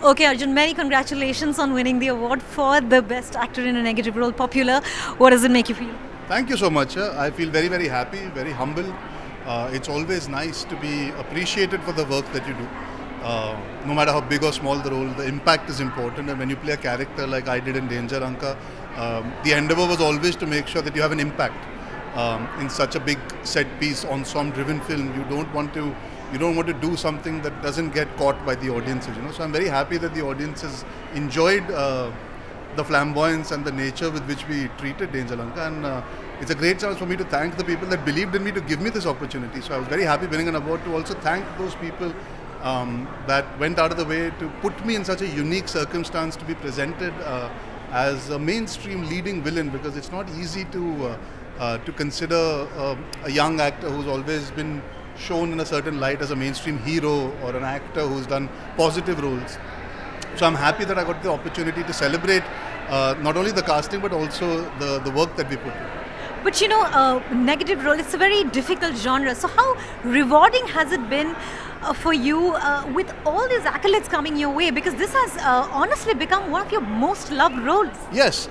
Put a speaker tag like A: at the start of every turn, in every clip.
A: Okay, Arjun, many congratulations on winning the award for the best actor in a negative role. Popular. What does it make you feel?
B: Thank you so much. I feel very, very happy, very humble. It's always nice to be appreciated for the work that you do. No matter how big or small the role, the impact is important. And when you play a character like I did in Danger Anka, the endeavor was always to make sure that you have an impact. In such a big set piece, ensemble-driven film, you don't want to do something that doesn't get caught by the audiences. So I'm very happy that the audiences enjoyed the flamboyance and the nature with which we treated Danger Lanka, and it's a great chance for me to thank the people that believed in me to give me this opportunity. So I was very happy winning an award, to also thank those people that went out of the way to put me in such a unique circumstance to be presented as a mainstream leading villain, because it's not easy to consider a young actor who's always been shown in a certain light as a mainstream hero, or an actor who's done positive roles. So I'm happy that I got the opportunity to celebrate not only the casting but also the work that we put in.
A: But negative role, it's a very difficult genre. So how rewarding has it been for you with all these accolades coming your way? Because this has honestly become one of your most loved roles.
B: Yes,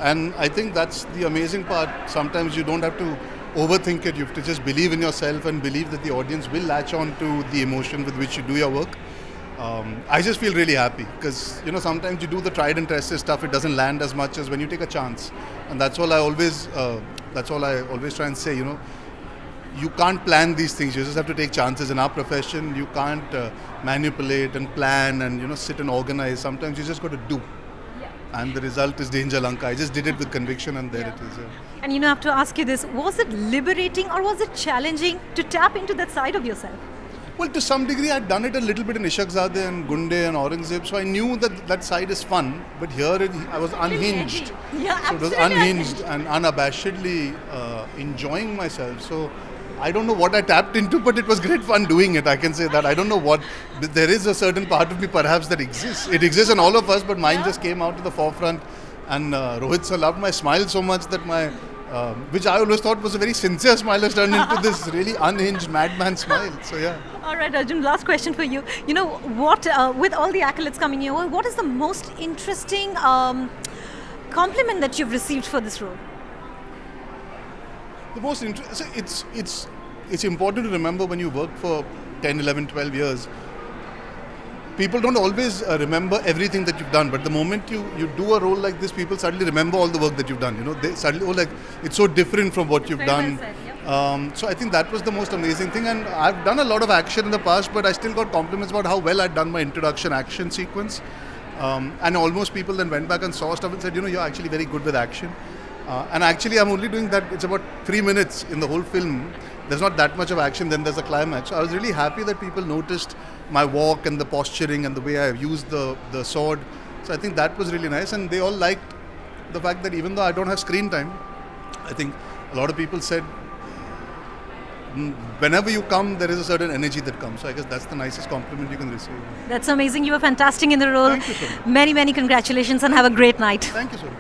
B: and I think that's the amazing part. Sometimes you don't have to overthink it. You have to just believe in yourself and believe that the audience will latch on to the emotion with which you do your work. I just feel really happy because sometimes you do the tried and tested stuff, it doesn't land as much as when you take a chance, and that's all I always try and say. You can't plan these things. You just have to take chances. In our profession, you can't manipulate and plan and sit and organize. Sometimes you just got to do. And the result is Danger Lanka. I just did it with conviction, and there it is. Yeah.
A: And I have to ask you this: was it liberating or was it challenging to tap into that side of yourself?
B: Well, to some degree, I'd done it a little bit in Ishaqzadeh and Gunde and Aurangzeb, so I knew that side is fun. But here, I was unhinged.
A: Yeah,
B: so it was unhinged and unabashedly enjoying myself. So I don't know what I tapped into, but it was great fun doing it. I can say that. I don't know what. There is a certain part of me perhaps that exists. It exists in all of us, but mine just came out to the forefront. And Rohit sir loved my smile so much that which I always thought was a very sincere smile, has turned into this really unhinged madman smile. So yeah.
A: All right, Arjun, last question for you. What, with all the accolades coming your way, what is the most interesting compliment that you've received for this role?
B: The most interesting, it's important to remember when you work for 10, 11, 12 years, people don't always remember everything that you've done, but the moment you do a role like this, people suddenly remember all the work that you've done. They suddenly, it's so different from what you've done.
A: Well said,
B: so I think that was the most amazing thing, and I've done a lot of action in the past, but I still got compliments about how well I'd done my introduction action sequence. And almost people then went back and saw stuff and said, you're actually very good with action. And actually, I'm only doing that, it's about 3 minutes in the whole film. There's not that much of action, then there's a climax. So I was really happy that people noticed my walk and the posturing and the way I used the sword. So I think that was really nice, and they all liked the fact that even though I don't have screen time, I think a lot of people said, whenever you come, there is a certain energy that comes. So I guess that's the nicest compliment you can receive.
A: That's amazing. You were fantastic in the role.
B: Thank you so much.
A: Many, many congratulations, and have a great night.
B: Thank you so much.